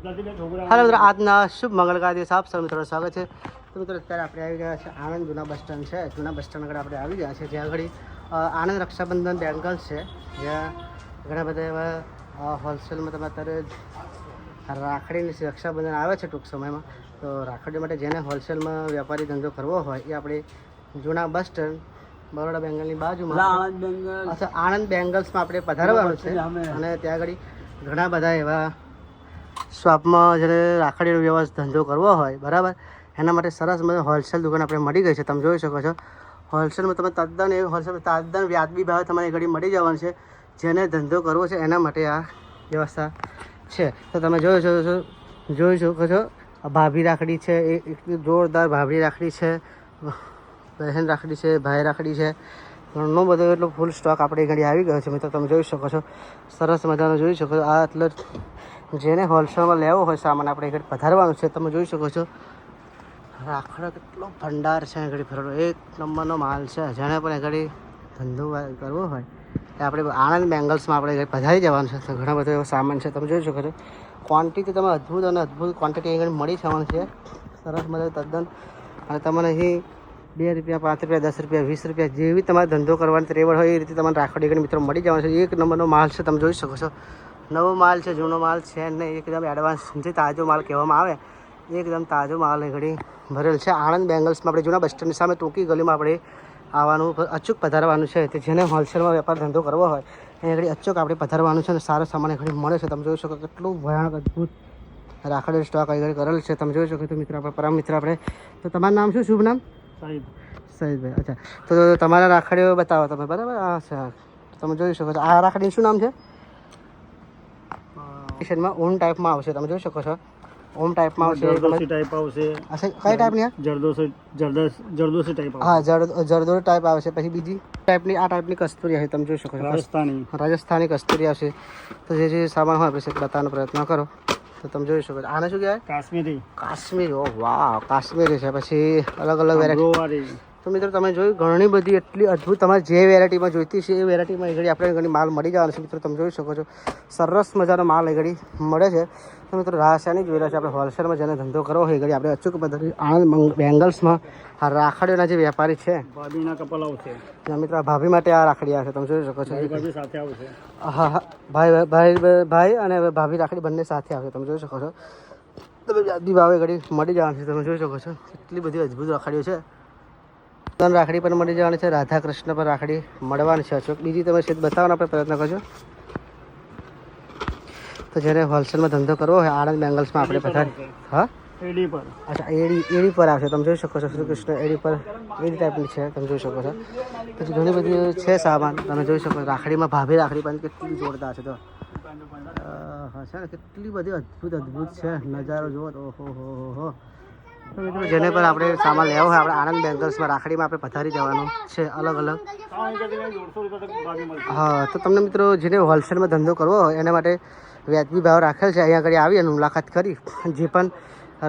હાલો મિત્રો, આજના શુભ મંગળકાર દિવસ આપ સૌ મિત્રોનું સ્વાગત છે. તો મિત્રો અત્યારે આપણે આવી ગયા છે આણંદ જૂના બસ સ્ટેન્ડ છે. જૂના બસ સ્ટેન્ડ આગળ આપણે આવી ગયા છે, જ્યાં આગળ આણંદ રક્ષાબંધન બેંગલ્સ છે, જ્યાં ઘણા બધા એવા હોલસેલમાં તમે અત્યારે રાખડીની રક્ષાબંધન આવે છે ટૂંક સમયમાં. તો રાખડી માટે જેને હોલસેલમાં વેપારી ધંધો કરવો હોય એ આપણે જૂના બસ સ્ટેન્ડ બરોડા બેંગલની બાજુમાં આણંદ બેંગલ્સમાં આપણે પધારવાનું છે. અને ત્યાં આગળ ઘણા બધા એવા શોપમાં જેને રાખડીનો વ્યવહાર ધંધો કરવો હોય બરાબર, એના માટે સરસ મને હોલસેલ દુકાન આપણે મળી ગઈ છે. તમે જોઈ શકો છો હોલસેલમાં તમે તદ્દન એવી હોલસેલ તદ્દન વ્યાજબી ભાવે તમારી ઘડી મળી જવાનું છે. જેને ધંધો કરવો છે એના માટે આ વ્યવસ્થા છે. તો તમે જોઈ શકો છો ભાભી રાખડી છે, એક જોરદાર ભાભી રાખડી છે, બહેન રાખડી છે, ભાઈ રાખડી છે, ઘણો બધો એટલો ફૂલ સ્ટોક આપણે ઘડી આવી ગયો છે મિત્રો. તમે જોઈ શકો છો સરસ મજાનો જોઈ શકો છો. આ એટલે જેને હોલસેલમાં લેવો હોય સામાન આપણે ઘડી પધારવાનું છે. તમે જોઈ શકો છો રાખડો કેટલો ભંડાર છે, ઘડી ફરેલો એક નંબરનો માલ છે. જેને પણ ઘડી ધંધો કરવો હોય એ આપણે આણંદ બેંગલ્સમાં આપણે ઘડી પધારી જવાનું છે. તો ઘણા બધા એવો સામાન છે. તમે જોઈ શકો છો ક્વોન્ટિટી તમે અદ્ભુત અને અદ્ભુત ક્વોન્ટિટી અહીં મળી જવાનું છે. સરસ મજા તદ્દન. અને તમને અહીં 2 રૂપિયા, 5 રૂપિયા, 10 રૂપિયા, 20 રૂપિયા જેવી તમારે ધંધો કરવાની ત્રેવડ હોય એ રીતે તમારે રાખડી ઘડી મિત્રો મળી જવાનું છે. એક નંબરનો માલ છે. તમે જોઈ શકો છો નવો માલ છે, જૂનો માલ છે ને એકદમ એડવાન્સ જે તાજો માલ કહેવામાં આવે એકદમ તાજો માલ એ ઘડી ભરેલ છે. આણંદ બેંગલ્સમાં આપણે જૂના બસ સ્ટેન્ડની સામે ટૂંકી ગલીમાં આપણે આવવાનું અચૂક પધારવાનું છે. તે જેને હોલસેલમાં વેપાર ધંધો કરવો હોય એ ઘડી અચૂક આપણે પધારવાનું છે અને સારો સામાન એ ઘડી મળે છે. તમે જોઈ શકો કેટલું ભયાનક અદ્ભુત રાખડી સ્ટોક અહીં ઘડી કરેલ છે. તમે જોઈ શકો તો મિત્ર આપણે પરમ મિત્ર આપણે. તો તમારું નામ શું? શુભ નામ? સહીદભાઈ. અચ્છા, તો તમારા રાખડીઓ બતાવો તમે બરાબર. અચ્છા, તમે જોઈ શકો છો આ રાખડીનું શું નામ છે? ઓમ ટાઈપમાં આવશે. તમે જોઈ શકો છો ઓમ ટાઈપમાં આવશે. કઈ ટાઈપની? જરદોશી ટાઈપ. હા, જરદોશી ટાઈપ આવશે. પછી બીજી ટાઈપની આ ટાઈપની કસ્તુરી હશે. તમે જોઈ શકો છો રાજસ્થાની કસ્તુરી આવશે. તો જે સામાન હોય પછી બતાવવાનો પ્રયત્ન કરો. તો તમે જોઈ શકો છો આને શું કહેવાય? કાશ્મીરી. ઓ વાહ, કાશ્મીરી છે. પછી અલગ અલગ વેરાયટી. તો મિત્રો તમે જોયું ઘણી બધી એટલી અદ્ભુત તમારે જે વેરાયટીમાં જોઈતી છે એ વેરાયટીમાં એ ઘડી આપણે ઘણી માલ મળી જવાનો છે મિત્રો. તમે જોઈ શકો છો સરસ મજાનો માલ એ ઘડી મળે છે. તો મિત્રો રાસાયણિક જોઈ રહ્યા છે આપણે હોલસેલમાં જેને ધંધો કરવો હોય એ ઘડી આપણે અચૂક બધી આણંદ બેંગલ્સમાં આ રાખડીઓના જે વેપારી છે ભાભીના કપલ આવશે. મિત્રો આ ભાભી માટે આ રાખડી આવશે. તમે જોઈ શકો છો હા હા, ભાઈ અને ભાભી રાખડી બંને સાથે આવશે. તમે જોઈ શકો છો તમે વ્યાજબી ભાવે ઘડી મળી જવાનું છે. તમે જોઈ શકો છો એટલી બધી અદ્ભુત રાખડીઓ છે. રાખડી પણ મળી જવાની છે, રાધા કૃષ્ણ પર રાખડી મળવાની છે. અચૂક બીજી તમે સીધ બતાવવાનો આપણે પ્રયત્ન કરજો. તો જેને હોલસેલમાં ધંધો કરવો હોય આણંદ બેંગલ્સમાં આપણે પધારી. હા, એડી પર. અચ્છા, એડી પર આવશે. તમે જોઈ શકો છો શ્રી કૃષ્ણ એડી પર એડી ટાઈપની છે. તમે જોઈ શકો છો પછી ઘણી બધી છે સામાન. તમે જોઈ શકો છો રાખડીમાં ભાભી રાખડી પણ કેટલી જોરદાર છે. તો હા છે ને કેટલી બધી અદ્ભુત છે. નજારો જુઓ તો ઓહો હો. તો મિત્રો જેને પણ આપણે સામાન લેવો હોય આપણે આણંદ બેંગલ્સમાં રાખડીમાં આપણે પધારી જવાનું છે. અલગ અલગ હા, તો તમને મિત્રો જેને હોલસેલમાં ધંધો કરવો હોય એના માટે વ્યાજબી ભાવ રાખેલ છે. અહીંયા આગળ આવી અને મુલાકાત કરી જે પણ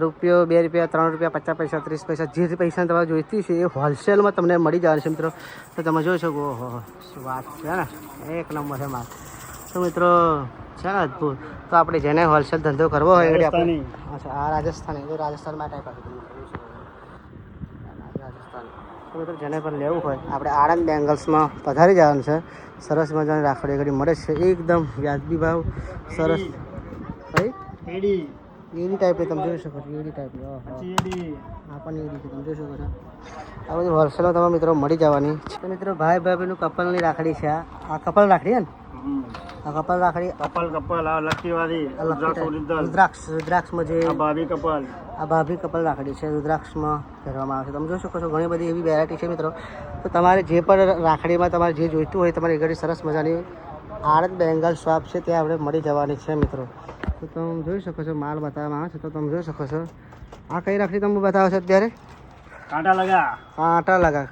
રૂપિયો, 2 રૂપિયા, 3 રૂપિયા, 50 પૈસા, 30 પૈસા જે પૈસા તમારે જોઈતી છે એ હોલસેલમાં તમને મળી જવાનું છે મિત્રો. તો તમે જોઈ શકો ઓહો શું વાત છે ને, એક નંબર છે માલ. તો મિત્રો છે ને અદ્ભુત. તો આપણે જેને હોલસેલ ધંધો કરવો હોય એ આપણે અચ્છા આ રાજસ્થાની રાજસ્થાનમાં ટાઈપ આપી રાજસ્થાન. તો મિત્રો જેને પણ લેવું હોય આપણે આણંદ બેંગલ્સમાં પધારી જવાનું છે. સરસ મજાની રાખડી ઘડી મળે છે એકદમ વ્યાજબી ભાવ. સરસ એડી ટાઈપની તમે જોઈ શકો છો. એડી ટાઈપની આ પણ એડી છે. તમે જોઈ શકો છો આ બધી હોલસેલમાં તમારા મિત્રો મળી જવાની છે. તો મિત્રો ભાઈ ભાભીનું કપલની રાખડી છે. આ કપલ રાખડી ને આ કપલ રાખડી કપલ આ લક્કીવાળી રુદ્રાક્ષમાં જે આ ભાભી કપલ રાખડી છે. રુદ્રાક્ષમાં પહેરવામાં આવે છે. તમે જોઈ શકો છો ઘણી બધી એવી વેરાયટી છે મિત્રો. તો તમારે જે પણ રાખડીમાં તમારે જે જોઈતું હોય તમારી ઘડી સરસ મજાની આણંદ બેંગલ શોપ છે ત્યાં આપણે મળી જવાની છે મિત્રો. તો તમે જોઈ શકો છો માલ બતાવવામાં આવે છે. તો તમે જોઈ શકો છો આ કઈ રાખડી તમે બતાવો છો અત્યારે? કાંટા લગા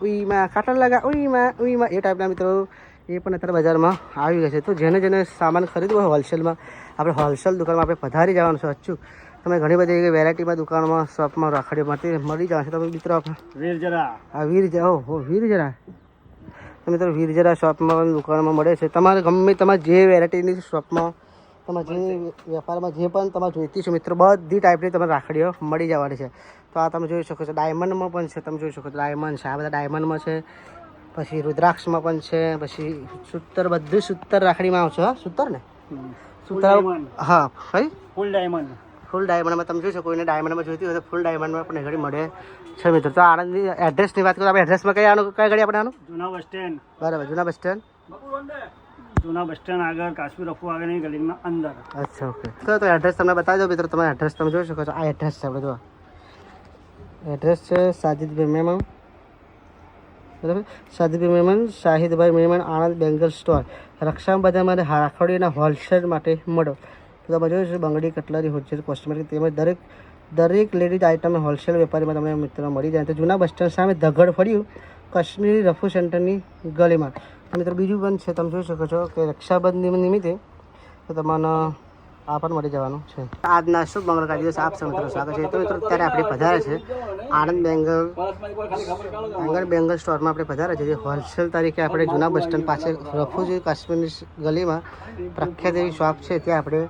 ઉઈમાં કાંટા લગા ઉઈમાં એ ટાઈપના મિત્રો એ પણ અત્યારે બજારમાં આવી ગયા છે. તો જેને સામાન ખરીદવું હોય હોલસેલમાં આપણે હોલસેલ દુકાનમાં આપણે પધારી જવાનું છે અચૂક. તમે ઘણી બધી વેરાયટીમાં દુકાનમાં શોપમાં રાખડીઓ મળી જશે. તમે મિત્રો વીરજરા તો મિત્રો વીરજરા શોપમાં દુકાનમાં મળે છે. તમારે ગમે તમારે જે વેરાયટીની શોપમાં તમારે જે વેપારમાં જે પણ તમારે જોઈતી છે મિત્રો બધી ટાઈપની તમને રાખડીઓ મળી જવાની છે. તો આ તમે જોઈ શકો છો ડાયમંડમાં પણ છે, તમે જોઈ શકો છો ડાયમંડ છે, આ બધા ડાયમંડમાં છે, પછી રુદ્રાક્ષમાં પણ છે, પછી સૂતર બધું સૂતર રાખડીમાં આવશે. હા સૂતર ને સૂતર હા ભાઈ ફૂલ ડાયમંડમાં તમે જોઈ શકો એને ડાયમંડમાં જોઈતી હોય તો ફૂલ ડાયમંડમાં પણ ઘડી મળે છે મિત્રો. તો આણંદની એડ્રેસની વાત કરીએ આપણે એડ્રેસમાં કઈ આનું કઈ ઘડી આપણે આનું જૂના બસ સ્ટેન્ડ. બરાબર જૂના બસ સ્ટેન્ડ આગળ કાશ્મીર રફુ આગળની ગલીમાં અંદર. અચ્છા ઓકે. તો એડ્રેસ તમને બતાવી દો મિત્રો. તમે એડ્રેસ તમે જોઈ શકો છો. આ એડ્રેસ છે આપણે જો એડ્રેસ છે સાજિદભાઈ મહેમાન બરાબર સાજિદભાઈ મહેમાન શાહિદભાઈ મહેમાન આણંદ બેંગલ સ્ટોર રક્ષાબંધન માટે રાખડીના હોલસેલ માટે મળો. તો તમે જોયું છે બંગડી કટલરી હોલસેલ કોસ્મેટિક તેમજ દરેક લેડીઝ આઇટમ હોલસેલ વેપારીમાં તમને મિત્રો મળી જાય. તો જૂના બસ સ્ટેન્ડ સામે ધગડ ફળ્યું કાશ્મીરી રફુ સેન્ટરની ગલીમાં. મિત્રો બીજું પણ છે તમે જોઈ શકો છો કે રક્ષાબંધન નિમિત્તે તો તમને આ પણ મળી જવાનું છે. આજના શુભ મંગળકાર દિવસ આપ સૌ મિત્રો સ્વાગત છે. તો મિત્રો અત્યારે આપણે પધારે છે આણંદ બેંગલ સ્ટોરમાં આપણે પધારે છે જે હોલસેલ તરીકે આપણે જૂના બસ સ્ટેન્ડ પાસે રફુજી કાશ્મીરની ગલીમાં પ્રખ્યાત એવી શોપ છે ત્યાં આપણે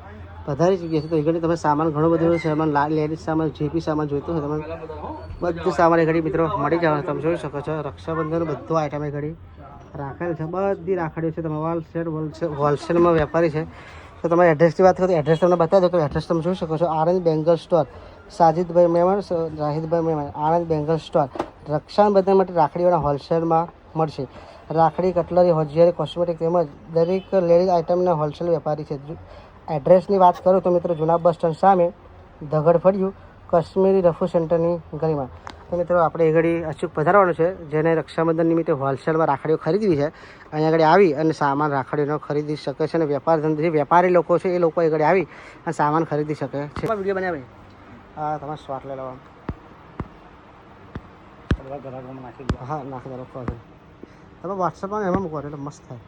પધારી ચૂક્યા છે. તો એ ઘડી તમે સામાન ઘણો બધો સામાન લેડીઝ સામાન જે બી સામાન જોઈતું હોય તમે બધું સામાન એ ઘડી મિત્રો મળી જવાનું તમે જોઈ શકો છો. રક્ષાબંધન બધું આઈટમ એ ઘડી રાખેલ છે, બધી રાખડીઓ છે. તમે હોલસેલમાં વેપારી છે. તો તમે એડ્રેસની વાત કરો તો એડ્રેસ તમને બતાવી દો. તો એડ્રેસ તમે જોઈ શકો છો આણંદ બેંગલ સ્ટોર સાજિદભાઈ મહેમાન જાહિદભાઈ મહેમાન આણંદ બેંગલ સ્ટોર રક્ષાબંધન માટે રાખડીઓના હોલસેલમાં મળશે. રાખડી કટલરી હોજીયર કોસ્મેટિક તેમજ દરેક લેડીઝ આઇટમના હોલસેલ વેપારી છે. એડ્રેસની વાત કરું તો મિત્રો જૂના બસ સ્ટેન્ડ સામે ધગડ ફળ્યું કાશ્મીરી રફુ સેન્ટરની ગલીમાં. તો મિત્રો આપણે એ ઘડી અચૂક પધારવાનું છે જેને રક્ષાબંધન નિમિત્તે હોલસેલમાં રાખડીઓ ખરીદવી છે અહીંયા આગળ આવી અને સામાન રાખડીનો ખરીદી શકે છે. અને વેપારી લોકો છે એ લોકો એ ઘડી આવી અને સામાન ખરીદી શકે છે. વિડીયો બનાવે હા તમારે સ્વાટ લઈ લેવાનું હા નાખી દો તમે વોટ્સઅપમાં એમાં મૂકો એટલે મસ્ત થાય.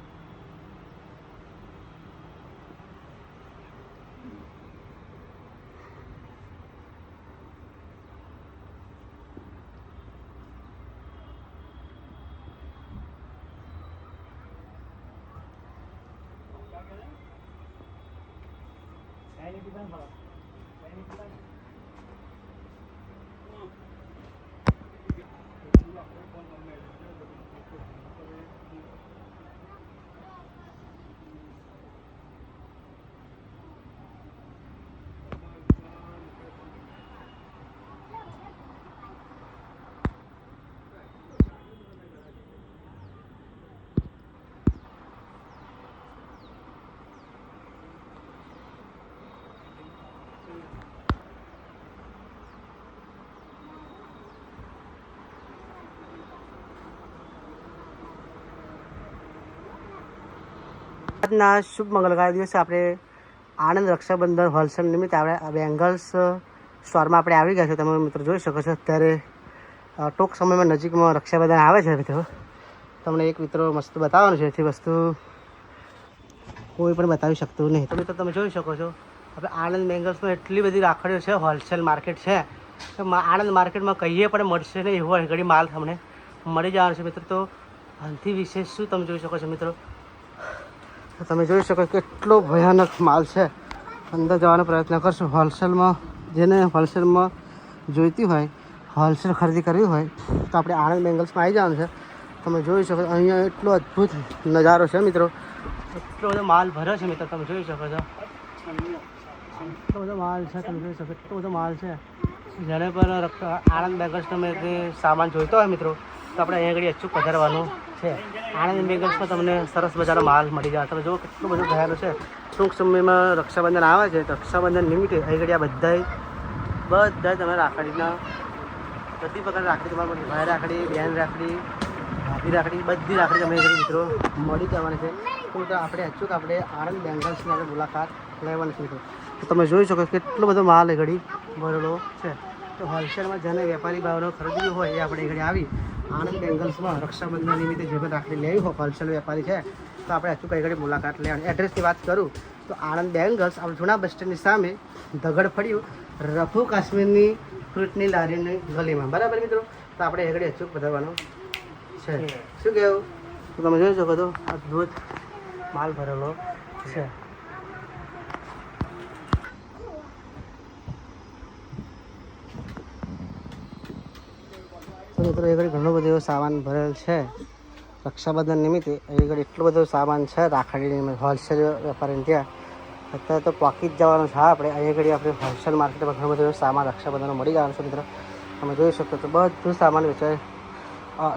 આજના શુભ મંગળવાર દિવસે આપણે આણંદ રક્ષાબંધન હોલસેલ નિમિત્તે આપણે બેંગલ્સ સ્ટોરમાં આપણે આવી ગયા છે. તમે મિત્રો જોઈ શકો છો અત્યારે ટૂંક સમયમાં નજીકમાં રક્ષાબંધન આવે છે મિત્રો. તમને એક મિત્રો મસ્ત બતાવવાનું છે જે વસ્તુ કોઈ પણ બતાવી શકતું નહીં. તો મિત્રો તમે જોઈ શકો છો આપણે આણંદ બેંગલ્સમાં એટલી બધી રાખડીઓ છે. હોલસેલ માર્કેટ છે. આણંદ માર્કેટમાં કહીએ પણ મળશે નહીં એવું ઘડી માલ તમને મળી જવાનો છે મિત્રો. તો આનાથી વિશેષ શું તમે જોઈ શકો છો મિત્રો. તમે જોઈ શકો કેટલો ભયાનક માલ છે. અંદર જવાનો પ્રયત્ન કરશું. હોલસેલમાં જેને હોલસેલમાં જોઈતી હોય હોલસેલ ખરીદી કરવી હોય તો આપણે આણંદ બેંગલ્સમાં આવી જવાનું છે. તમે જોઈ શકો અહીંયા એટલો અદ્ભુત નજારો છે મિત્રો. એટલો બધો માલ ભર્યો છે મિત્રો. તમે જોઈ શકો છો એટલો બધો માલ છે. તમે જોઈ શકો એટલો બધો માલ છે. જેને પણ આણંદ બેંગલ્સ તમે સામાન જોઈતો હોય મિત્રો તો આપણે અહીંયા આગળ અચૂક પધારવાનું છે. આણંદ બેંગલ્સમાં તમને સરસ મજાનો માલ મળી જાય. તમે જુઓ કેટલું બધું ભયાનું છે. ટૂંક સમયમાં રક્ષાબંધન આવે છે તો રક્ષાબંધન નિમિત્તે અહીં ઘડી આ બધા તમે રાખડીના બધી પ્રકારની રાખડી તમારે મળી. ભાઈ રાખડી, બેન રાખડી, ભાભી રાખડી બધી રાખડી તમે ઘડી મિત્રો મળી જવાની છે. તો આપણે અચૂક આપણે આણંદ બેંગલ્સની આપણે મુલાકાત લેવાની છે. તો તમે જોઈ શકો કેટલો બધો માલ એ ઘડી ભરેલો છે. તો હોલસેલમાં જેને વેપારી ભાવનો ખરીદ્યું હોય એ આપણે ઘડી આવી આણંદ બેંગલ્સમાં રક્ષાબંધન નિમિત્તે જે પણ રાખડી લેવી હોય હોલસેલ વેપારી છે તો આપણે અચૂક કઈ ઘડી મુલાકાત લેવાની. એડ્રેસની વાત કરું તો આણંદ બેંગલ્સ આપણે જૂના બસ સ્ટેન્ડની સામે ધગડ ફળ્યું રફુ કાશ્મીરની ફ્રૂટની લારીની ગલીમાં. બરાબર મિત્રો. તો આપણે એ ઘડી અચૂક વધારવાનું છે. શું કહેવું તો તમે જોઈ શકો છો અદ્ભુત માલ ભરેલો છે. મિત્રો એ ઘડી ઘણો બધો એવો સામાન ભરેલ છે રક્ષાબંધન નિમિત્તે. એ ઘડી એટલો બધો સામાન છે રાખડીની હોલસેલ વેપારીને ત્યાં. અત્યારે તો પોકી જ જવાનું છે આપણે. અહીંયા ઘડી આપણે હોલસેલ માર્કેટમાં ઘણો બધો એવો સામાન રક્ષાબંધનનો મળી જવાનો છે મિત્રો. તમે જોઈ શકો તો બધું સામાન વેચાય.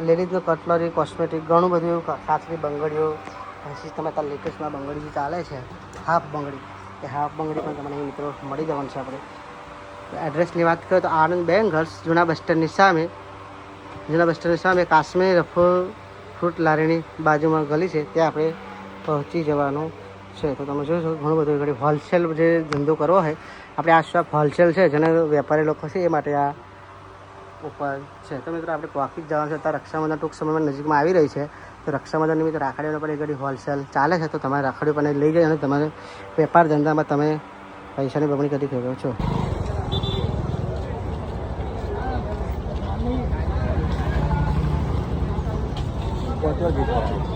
લેડીઝનું કટલરી, કોસ્મેટિક, ઘણું બધું એવું, કાચની બંગડીઓ. પછી તમે અત્યારે લેટેસ્ટમાં બંગડી જે ચાલે છે હાફ બંગડી, એ હાફ બંગડી પણ તમને અહીં મિત્રો મળી જવાનું છે આપણે. એડ્રેસની વાત કરીએ તો આનંદ બેંગલ્સ જૂના બસ સ્ટેન્ડની સામે કાશ્મીરી રફો ફ્રૂટ લારીની બાજુમાં ગલી છે, ત્યાં આપણે પહોંચી જવાનું છે. તો તમે જોઈ શકો ઘણું બધું ઘડી હોલસેલ જે ધંધો કરવો હોય આપણે આ શોપ હોલસેલ છે, જેને વેપારી લોકો છે એ માટે આ ઉપર છે. તો મિત્રો આપણે પહોંચી જ જવાનું છે. અત્યારે રક્ષાબંધન ટૂંક સમયમાં નજીકમાં આવી રહી છે, તો રક્ષાબંધન નિમિત્તે રાખડીઓનો પણ એ ઘડી હોલસેલ ચાલે છે. તો તમારે રાખડીઓ પણ લઈ જાય અને તમારે વેપાર ધંધામાં તમે પૈસાની બમણી કરી શકો છો. પહોંચવા દીધો